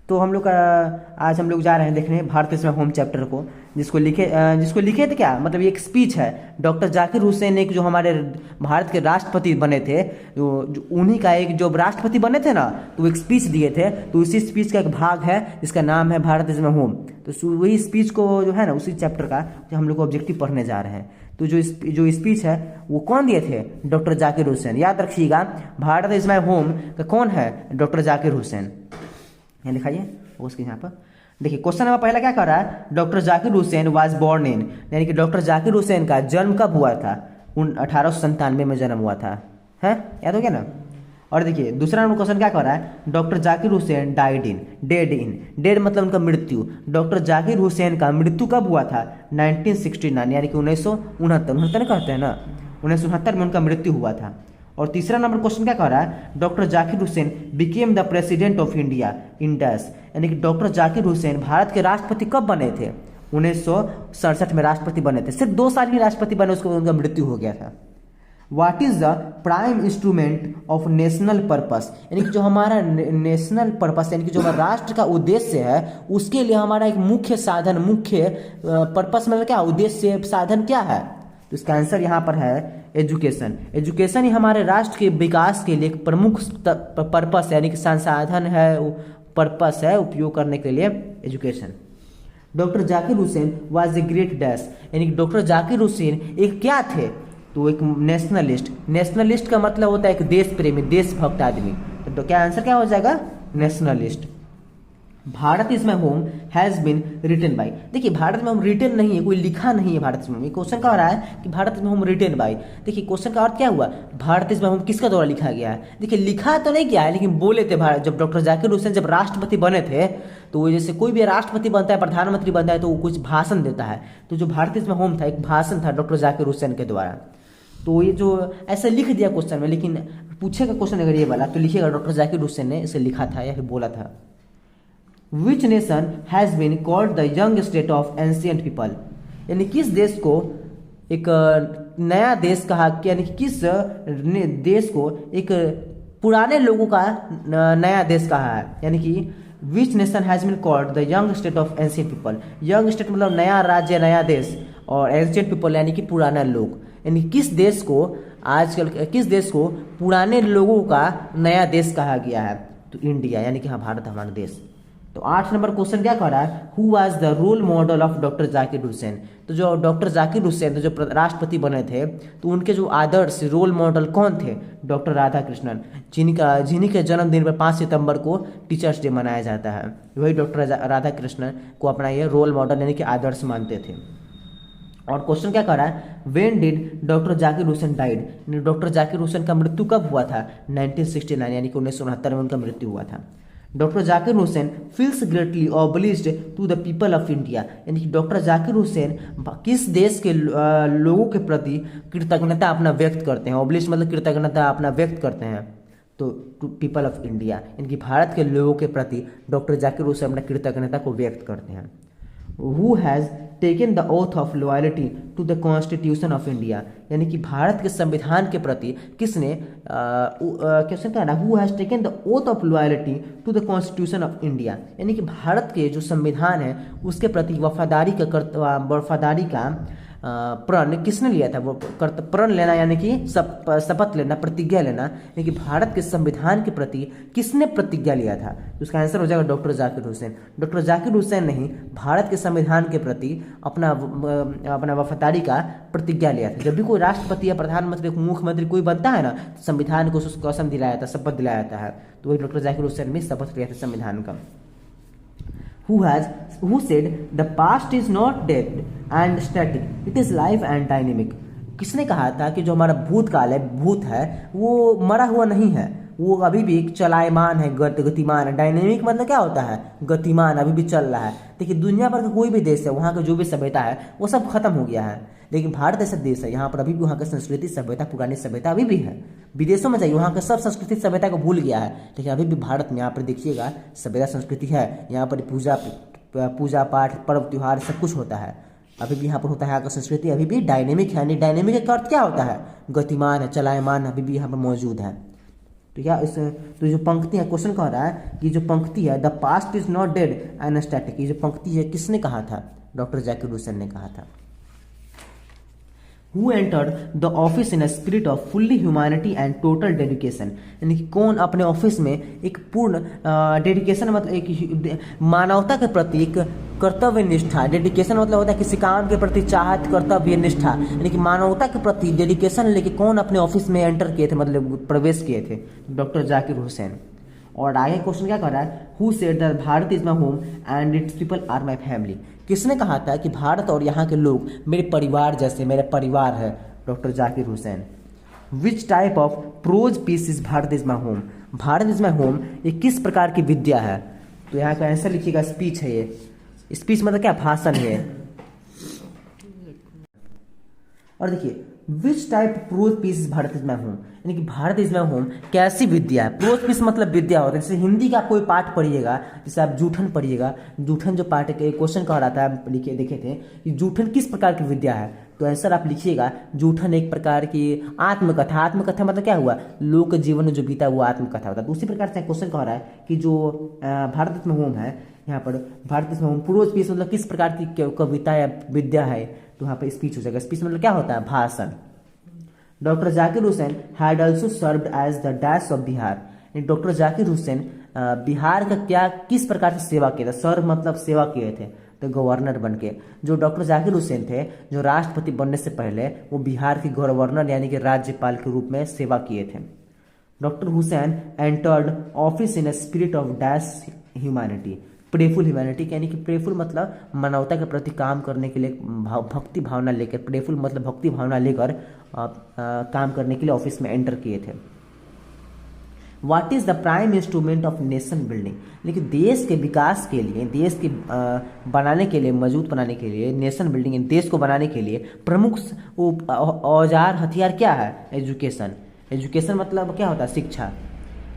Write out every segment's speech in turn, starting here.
तो हम लोग आज हम लोग जा रहे हैं देखने भारत इसमें होम चैप्टर को, जिसको लिखे थे क्या, मतलब ये एक स्पीच है। डॉक्टर जाकिर हुसैन एक जो हमारे भारत के राष्ट्रपति बने थे, जो उन्हीं का एक जो राष्ट्रपति बने थे ना, तो वो एक स्पीच दिए थे। तो उसी स्पीच का एक भाग है जिसका नाम है भारत इसमें होम। तो वही स्पीच को जो है ना, उसी चैप्टर का जो हम लोग ऑब्जेक्टिव पढ़ने जा रहे हैं। तो जो स्पीच है वो कौन दिए थे? डॉक्टर जाकिर हुसैन। याद रखिएगा, भारत इज माई होम का कौन है? डॉक्टर जाकिर हुसैन। यहाँ दिखाइए उसके यहाँ पर देखिए, क्वेश्चन नंबर पहला क्या कर रहा है? Doctor Zakir Hussain was born in, यानी कि डॉक्टर जाकिर हुसैन का जन्म कब हुआ था? 1897 में जन्म हुआ था, है याद हो गया ना। और देखिए दूसरा नंबर क्वेश्चन क्या कर रहा है? Doctor Zakir Hussain died in, dead मतलब उनका मृत्यु। डॉक्टर जाकिर हुसैन का मृत्यु कब हुआ था? 1969, यानी कि 1969 कहते हैं ना, 1969 में उनका मृत्यु हुआ था। और तीसरा नंबर क्वेश्चन क्या कह रहा है? Doctor Zakir Hussain became the president of India in dash, यानी कि डॉक्टर जाकिर हुसैन भारत के राष्ट्रपति कब बने थे? 1967 में राष्ट्रपति बने थे। सिर्फ 2 साल ही राष्ट्रपति बने, उसको उनका मृत्यु हो गया था। What is the prime instrument of national purpose, यानी कि जो हमारा नेशनल पर्पस यानी कि जो हमारा राष्ट्र का उद्देश्य है, उसके लिए हमारा एक मुख्य साधन, मुख्य पर्पस मतलब क्या, उद्देश्य साधन क्या है? तो इसका आंसर यहाँ पर है एजुकेशन। एजुकेशन ही हमारे राष्ट्र के विकास के लिए एक प्रमुख पर्पस यानी कि संसाधन है, पर्पस है उपयोग करने के लिए education. Doctor Zakir Hussain was a great dash, यानी कि डॉक्टर जाकिर हुसैन एक क्या थे? तो एक नेशनलिस्ट। नेशनलिस्ट का मतलब होता है एक देश प्रेमी, देशभक्त आदमी। तो क्या आंसर क्या हो जाएगा? Nationalist. Bharat is my home has been written by, देखिए भारत में होम रिटन नहीं है, कोई लिखा नहीं है भारत में। क्वेश्चन का हो रहा है कि भारत में होम रिटन बाई, देखिए क्वेश्चन का अर्थ क्या हुआ? भारत इज माई होम किसका द्वारा लिखा गया है? देखिए लिखा तो नहीं गया है, लेकिन बोले थे भारत, जब डॉक्टर जाकिर हुसैन जब राष्ट्रपति बने थे, तो वो जैसे कोई भी राष्ट्रपति बनता है, प्रधानमंत्री बनता है, तो वो कुछ भाषण देता है। तो जो भारत इज माई होम था, एक भाषण था डॉक्टर जाकिर हुसैन के द्वारा। तो ये जो ऐसे लिख दिया क्वेश्चन में, लेकिन पूछेगा क्वेश्चन अगर ये वाला, तो लिखिएगा डॉक्टर जाकिर हुसैन ने इसे लिखा था या फिर बोला था। Which nation has been called the young state of ancient people, यानी किस देश को एक नया देश कहा, यानी कि किस देश को एक पुराने लोगों का नया देश कहा है? यानी कि which nation has been called the young state of ancient people, young state मतलब नया राज्य, नया देश, और ancient people यानी कि पुराना लोग, यानी किस देश को आजकल, किस देश को पुराने लोगों का नया देश कहा गया है? तो इंडिया, यानी कि हाँ भारत हमारा देश। तो 8 नंबर क्वेश्चन क्या कर रहा है? Who was the role model of doctor Zakir Hussain, तो जो डॉक्टर जाकिर हुसैन जो राष्ट्रपति बने थे, तो उनके जो आदर्श रोल मॉडल कौन थे? डॉक्टर राधा कृष्णन, जिन्हीं के जन्मदिन पर 5 सितंबर को टीचर्स डे मनाया जाता है। वही डॉक्टर राधा कृष्णन को अपना ये रोल मॉडल यानी कि आदर्श मानते थे। और क्वेश्चन क्या कर रहा है? When did doctor Zakir Hussain died, doctor Zakir Hussain का मृत्यु कब हुआ था? 1969, यानी कि 1969 में उनका मृत्यु हुआ था। Doctor Zakir Hussain feels greatly obliged to the people of India, यानी कि डॉक्टर जाकिर हुसैन किस देश के लोगों के प्रति कृतज्ञता अपना व्यक्त करते हैं? ऑब्लिज्ड मतलब कृतज्ञता अपना व्यक्त करते हैं, तो टू पीपल ऑफ इंडिया, यानी कि भारत के लोगों के प्रति डॉक्टर जाकिर हुसैन अपना कृतज्ञता को व्यक्त करते हैं। Who has taken the oath of loyalty to the constitution of India, यानी कि भारत के संविधान के प्रति किसने क्वेश्चन क्या है ना, who has taken the oath of loyalty to the constitution of India, यानी कि भारत के जो संविधान है उसके प्रति वफादारी का प्रण किसने लिया था? वो प्रण लेना यानी कि शपथ लेना, प्रतिज्ञा लेना, यानी कि भारत के संविधान के प्रति किसने प्रतिज्ञा लिया था? तो उसका आंसर हो जाएगा डॉक्टर जाकिर हुसैन। डॉक्टर जाकिर हुसैन ने ही भारत के संविधान के प्रति अपना वफादारी का प्रतिज्ञा लिया था। जब भी कोई राष्ट्रपति या प्रधानमंत्री, मुख्यमंत्री कोई बनता है ना, संविधान को उसको कसम दिलाया था, शपथ दिलाया जाता है, तो वही डॉक्टर जाकिर हुसैन ने शपथ लिया था संविधान का। Who said the past is not dead and static, it is live and dynamic, किसने कहा था कि जो हमारा भूतकाल है, भूत है, वो मरा हुआ नहीं है, वो अभी भी चलायमान है, गतिमान है। डायनेमिक मतलब क्या होता है? गतिमान, अभी भी चल रहा है। देखिए दुनिया भर का कोई भी देश है, वहाँ का जो भी सभ्यता है वो सब खत्म हो गया है, लेकिन भारत ऐसा देश है यहाँ पर अभी भी वहाँ का संस्कृति सभ्यता, पुरानी सभ्यता अभी भी है। विदेशों में जाइए, वहाँ का सब संस्कृति सभ्यता को भूल गया है, लेकिन अभी भी भारत में यहाँ पर देखिएगा सभ्यता संस्कृति है। यहाँ पर पूजा पाठ, पर्व त्योहार सब कुछ होता है, अभी भी यहाँ पर होता है। यहाँ का संस्कृति अभी भी डायनेमिक है। यानी डायनेमिक का अर्थ क्या होता है? गतिमान है, चलायमान, अभी भी यहाँ पर मौजूद है। तो क्या इस तो जो पंक्ति है, क्वेश्चन कह रहा है कि जो पंक्ति है the past is not dead and static, ये जो पंक्ति है किसने कहा था? डॉक्टर जाकिर हुसैन ने कहा था। Who entered the office in a spirit of fully humanity and total dedication, यानी कि कौन अपने ऑफिस में एक पूर्ण डेडिकेशन मतलब एक मानवता के प्रति एक कर्तव्य निष्ठा, डेडिकेशन मतलब होता है किसी काम के प्रति चाहत, कर्तव्य निष्ठा, यानी कि मानवता के प्रति डेडिकेशन लेके कौन अपने ऑफिस में एंटर किए थे, मतलब प्रवेश किए थे? डॉक्टर जाकिर हुसैन। और आगे क्वेश्चन क्या कर रहा है? Who said that Bharat is my home and its people are my family, किसने कहा था कि भारत और यहाँ के लोग मेरे परिवार जैसे मेरा परिवार है? Doctor Zakir Hussain. Which type of prose piece is Bharat is my home, Bharat is my home ये किस प्रकार की विद्या है? तो यहाँ का आंसर लिखिएगा स्पीच है ये। स्पीच मतलब क्या? भाषण है। और देखिए which type prose piece Bharat is my home, यानी कि भारत इज माई होम कैसी विद्या है? प्रोज पीस मतलब विद्या होता है। जैसे हिंदी का कोई पाठ पढ़िएगा, जैसे आप जूठन पढ़िएगा, जूठन जो पाठ के क्वेश्चन कह रहा था लिखे देखे थे कि जूठन किस प्रकार की विद्या है, तो आंसर आप लिखिएगा जूठन एक प्रकार की आत्मकथा। आत्मकथा मतलब क्या हुआ? लोक के जीवन में जो बीता वो आत्मकथा होता है। तो उसी प्रकार से क्वेश्चन कह रहा है कि जो भारत इज माई होम है, यहाँ पर Bharat is my home prose piece मतलब किस प्रकार की कविता या विद्या है, तो यहाँ पर स्पीच हो जाएगा। स्पीच मतलब क्या होता है? भाषण। Doctor Zakir Hussain had also served as the dash of Bihar, doctor Zakir Hussain Bihar का क्या किस प्रकार से सेवा किया था? सर्व मतलब सेवा किए थे, तो गवर्नर बन के। जो डॉक्टर जाकिर हुसैन थे जो राष्ट्रपति बनने से पहले वो बिहार के गवर्नर यानी कि राज्यपाल के रूप में सेवा किए थे। Doctor Hussain entered office in a spirit of dash humanity, prayerful humanity, यानी कि प्रेफुल मतलब मानवता के प्रति काम करने के लिए भक्ति भावना लेकर, प्रेफुल मतलब भक्ति भावना लेकर काम करने के लिए ऑफिस में एंटर किए थे। What is the prime instrument of nation building, लेकिन देश के विकास के लिए, देश के बनाने के लिए, मजबूत बनाने के लिए, नेशन बिल्डिंग देश को बनाने के लिए प्रमुख औजार हथियार क्या है? एजुकेशन। एजुकेशन मतलब क्या होता है? शिक्षा।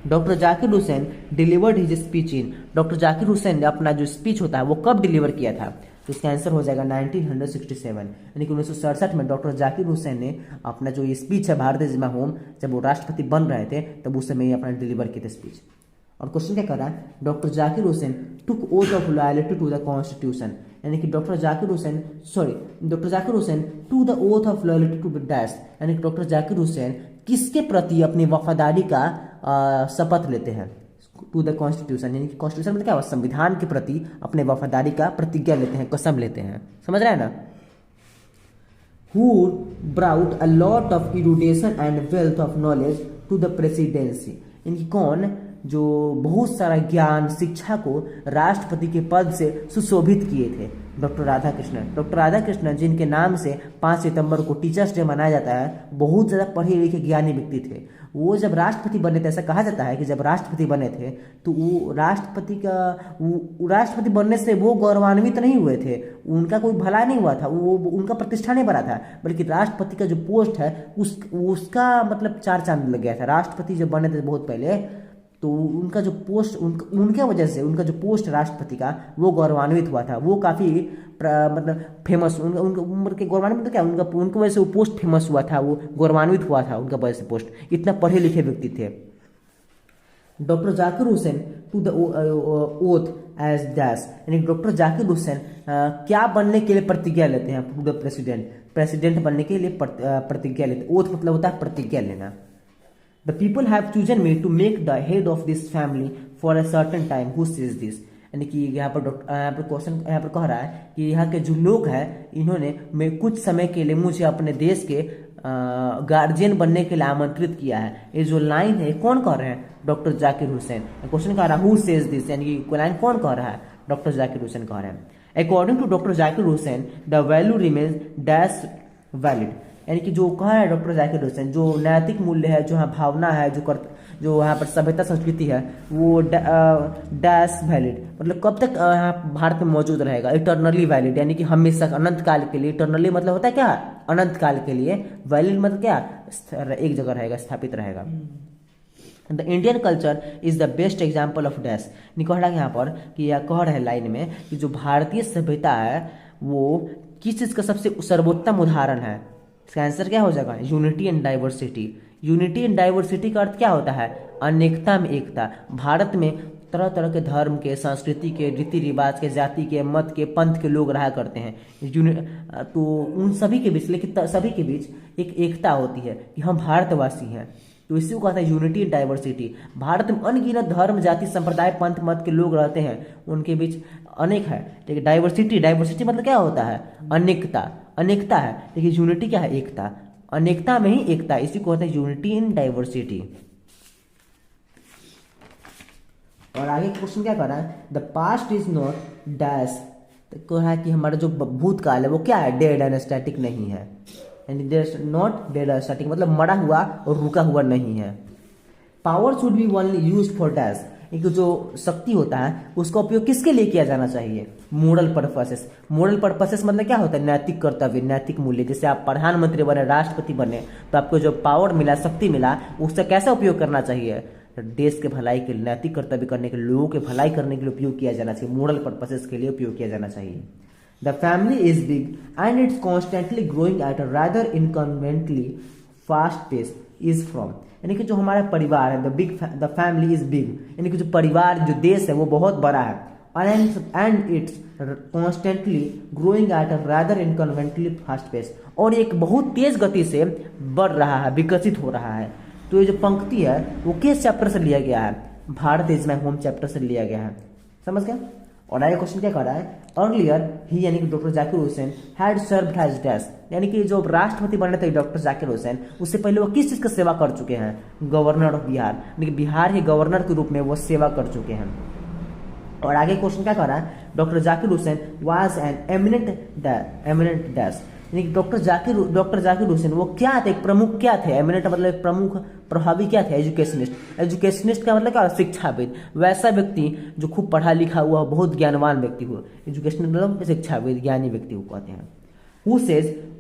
Doctor Zakir Hussain delivered his speech in, doctor Zakir Hussain ने अपना जो स्पीच होता है वो कब डिलीवर किया था? तो इसका आंसर हो जाएगा 1967, यानी कि 1967 में डॉक्टर जाकिर हुसैन ने अपना जो ये स्पीच है भारत इज माई होम, जब वो राष्ट्रपति बन रहे थे तब उस समय अपना डिलीवर किए थे स्पीच। और क्वेश्चन क्या कर रहा है? Doctor Zakir Hussain took oath of loyalty to the constitution, यानी कि doctor Zakir Hussain to the oath of loyalty to dash, यानी कि डॉक्टर जाकिर हुसैन किसके प्रति अपनी वफादारी का शपथ लेते हैं? टू द कॉन्स्टिट्यूशन, यानी कि कॉन्स्टिट्यूशन मतलब क्या हुआ? संविधान के प्रति अपने वफादारी का प्रतिज्ञा लेते हैं, कसम लेते हैं। समझ रहे हैं ना? Who brought a lot of erudition and wealth of knowledge to the presidency, यानी कि कौन जो बहुत सारा ज्ञान शिक्षा को राष्ट्रपति के पद से सुशोभित किए थे? डॉक्टर राधा कृष्णन। डॉक्टर राधा कृष्णन जिनके नाम से 5 सितंबर को टीचर्स डे मनाया जाता है, बहुत ज़्यादा पढ़े लिखे ज्ञानी व्यक्ति थे। वो जब राष्ट्रपति बने थे, ऐसा कहा जाता है कि जब राष्ट्रपति बने थे तो वो राष्ट्रपति बनने से वो गौरवान्वित नहीं हुए थे, उनका कोई भला नहीं हुआ था, वो उनका प्रतिष्ठा नहीं बढ़ा था, बल्कि राष्ट्रपति का जो पोस्ट है उसका मतलब 4 चांद लग गया था। राष्ट्रपति जब बने थे बहुत पहले तो उनका जो पोस्ट उनके वजह से उनका जो पोस्ट राष्ट्रपति का वो गौरवान्वित हुआ था, वो काफ़ी मतलब फेमस, उनका उम्र के गौरवान्वित तो क्या उनकी वजह से वो पोस्ट फेमस हुआ था, वो गौरवान्वित हुआ था उनका वजह से पोस्ट, इतना पढ़े लिखे व्यक्ति थे। Doctor Zakir Hussain to the oath as dash, यानी डॉक्टर जाकिर हुसैन क्या बनने के लिए प्रतिज्ञा लेते हैं? टू द प्रेसिडेंट बनने के लिए प्रतिज्ञा लेते हैं। ओथ मतलब होता है प्रतिज्ञा लेना। The people have chosen me to make the head of this family for a certain time. Who says this? यानी कि यहाँ पर क्वेश्चन यहाँ पर कह रहा है कि यहाँ के जो लोग हैं इन्होंने कुछ समय के लिए मुझे अपने देश के गार्जियन बनने के लिए आमंत्रित किया है। ये जो लाइन है कौन कह रहे हैं? डॉक्टर जाकिर हुसैन। क्वेश्चन कह रहा है हु सेज दिस, यानी कि लाइन कौन कह रहा है? डॉक्टर जाकिर हुसैन कह रहे हैं। According to doctor Zakir Hussain the value remains dash valid, यानी कि जो कहा है डॉक्टर जाकिर हुसैन, जो नैतिक मूल्य है, जो यहाँ भावना है, जो यहाँ पर सभ्यता संस्कृति है, वो डैश वैलिड मतलब कब तक यहाँ भारत में मौजूद रहेगा? इटर्नली वैलिड, यानी कि हमेशा अनंत काल के लिए। इटर्नली मतलब होता है क्या? अनंत काल के लिए। वैलिड मतलब क्या? एक जगह रहेगा, स्थापित रहेगा। The Indian culture is the best example of dash, नहीं कह रहा है यहाँ पर कि यह कह रहे हैं लाइन में कि जो भारतीय सभ्यता है वो किस चीज़ का सबसे सर्वोत्तम उदाहरण है? इसका आंसर क्या हो जाएगा? Unity and diversity, unity in diversity का अर्थ क्या होता है? अनेकता में एकता। भारत में तरह तरह के धर्म के, संस्कृति के, रीति रिवाज के, जाति के, मत के, पंथ के लोग रहा करते हैं। तो उन सभी के बीच, लेकिन सभी के बीच एक एकता होती है कि हम भारतवासी हैं। तो इसी को कहते हैं यूनिटी इन डाइवर्सिटी। भारत में अनगिनत धर्म, जाति, संप्रदाय, पंथ, मत के लोग रहते हैं, उनके बीच अनेक है। ठीक है, डाइवर्सिटी, डाइवर्सिटी मतलब क्या होता है? अनेकता, अनेकता है। देखिए यूनिटी क्या है? एकता। अनेकता में ही एकता, इसी को कहते हैं यूनिटी इन डाइवर्सिटी। और आगे क्वेश्चन क्या कर रहा है? The past is not dash, तो कह रहा है कि हमारा जो भूतकाल है वो क्या है? डेड एंड स्टैटिक नहीं है। And there not dead and static मतलब मरा हुआ और रुका हुआ नहीं है। Power should be only used for dash, एक जो शक्ति होता है उसका उपयोग किसके लिए किया जाना चाहिए? Moral purposes. मोरल पर्पसेस मतलब क्या होता है? नैतिक कर्तव्य, नैतिक मूल्य। जैसे आप प्रधानमंत्री बने, राष्ट्रपति बने, तो आपको जो पावर मिला, शक्ति मिला, उसका कैसा उपयोग करना चाहिए? देश के भलाई के लिए, नैतिक कर्तव्य करने के लिए, लोगों के भलाई करने के लिए उपयोग किया जाना चाहिए। मोरल पर्पसेस के लिए उपयोग किया जाना चाहिए। The family is big and it's constantly growing at a rather inconveniently fast pace is from, यानी कि जो हमारा परिवार है, द फैमिली इज बिग, यानी कि जो परिवार, जो देश है वो बहुत बड़ा है। And it's constantly growing at a rather inconveniently fast pace, और एक बहुत तेज गति से बढ़ रहा है, विकसित हो रहा है। तो ये जो पंक्ति है वो किस चैप्टर से लिया गया है? Bharat is my home chapter से लिया गया है। समझ गया? और आगे क्वेश्चन क्या कर रहा है? अर्लियर ही, यानी कि doctor Zakir Hussain had served as dash, यानी कि जो राष्ट्रपति बने थे डॉक्टर जाकिर हुसैन, उससे पहले वो किस चीज का सेवा कर चुके हैं? गवर्नर ऑफ बिहार, यानी कि बिहार के गवर्नर के रूप में वो सेवा कर चुके हैं। और आगे क्वेश्चन क्या कर रहा है? Doctor Zakir Hussain was an eminent dash, यानी कि डॉक्टर जाकिर हुसैन वो क्या थे? एक प्रमुख क्या थे? एमिनेंट मतलब एक प्रमुख, प्रभावी क्या थे? एजुकेशनिस्ट। एजुकेशनिस्ट का मतलब क्या? शिक्षाविद। वैसा व्यक्ति जो खूब पढ़ा लिखा हुआ, बहुत ज्ञानवान व्यक्ति हो, एजुकेशनिस्ट मतलब शिक्षाविद, ज्ञानी व्यक्ति को कहते हैं।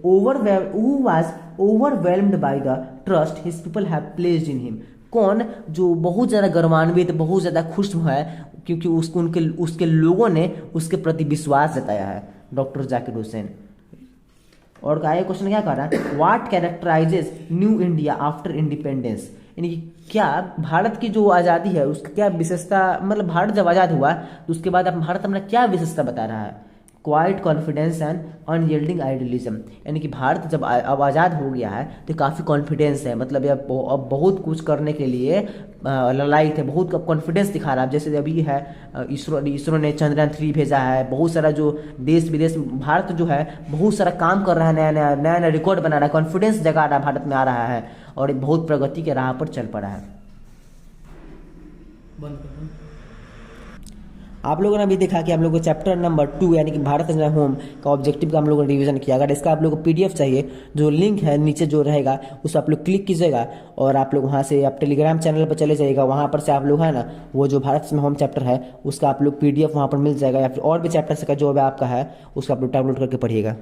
Who was overwhelmed by the trust his people have placed in him, कौन जो बहुत ज्यादा गर्वान्वित, बहुत ज्यादा खुश है क्योंकि उसके लोगों ने उसके प्रति विश्वास जताया है? डॉक्टर जाकिर हुसैन। और आगे क्वेश्चन क्या कर रहा है? What कैरेक्टराइजेस new India after independence, यानी कि क्या भारत की जो आज़ादी है उसकी क्या विशेषता, मतलब भारत जब आज़ाद हुआ तो उसके बाद अब भारत अपना क्या विशेषता बता रहा है? Quite confidence and unyielding idealism, यानी कि भारत जब अब आज़ाद हो गया है तो काफ़ी कॉन्फिडेंस है, मतलब अब बहुत कुछ करने के लिए ललायत है, बहुत कॉन्फिडेंस दिखा रहा है। जैसे अभी है इसरो ने चंद्रयान 3 भेजा है, बहुत सारा जो देश विदेश, भारत जो है बहुत सारा काम कर रहा है, नया नया रिकॉर्ड बना रहा है, कॉन्फिडेंस जगा रहा है, भारत में आ रहा है और बहुत प्रगति के राह पर चल पड़ा है। आप लोगों ने अभी देखा कि हम लोग को चैप्टर नंबर 2 यानी कि भारत इज माय होम का ऑब्जेक्टिव का हम लोगों ने रिवीजन किया। अगर इसका आप लोगों को पीडीएफ चाहिए, जो लिंक है नीचे जो रहेगा उस आप लोग क्लिक कीजिएगा और आप लोग वहाँ से आप टेलीग्राम चैनल पर चले जाइएगा, वहाँ पर से आप लोग है ना वो जो भारत में होम चैप्टर है उसका आप लोग पीडीएफ वहाँ पर मिल जाएगा, या फिर और भी चैप्टर का जो भी आपका है उसका आप लोग डाउनलोड करके पढ़िएगा।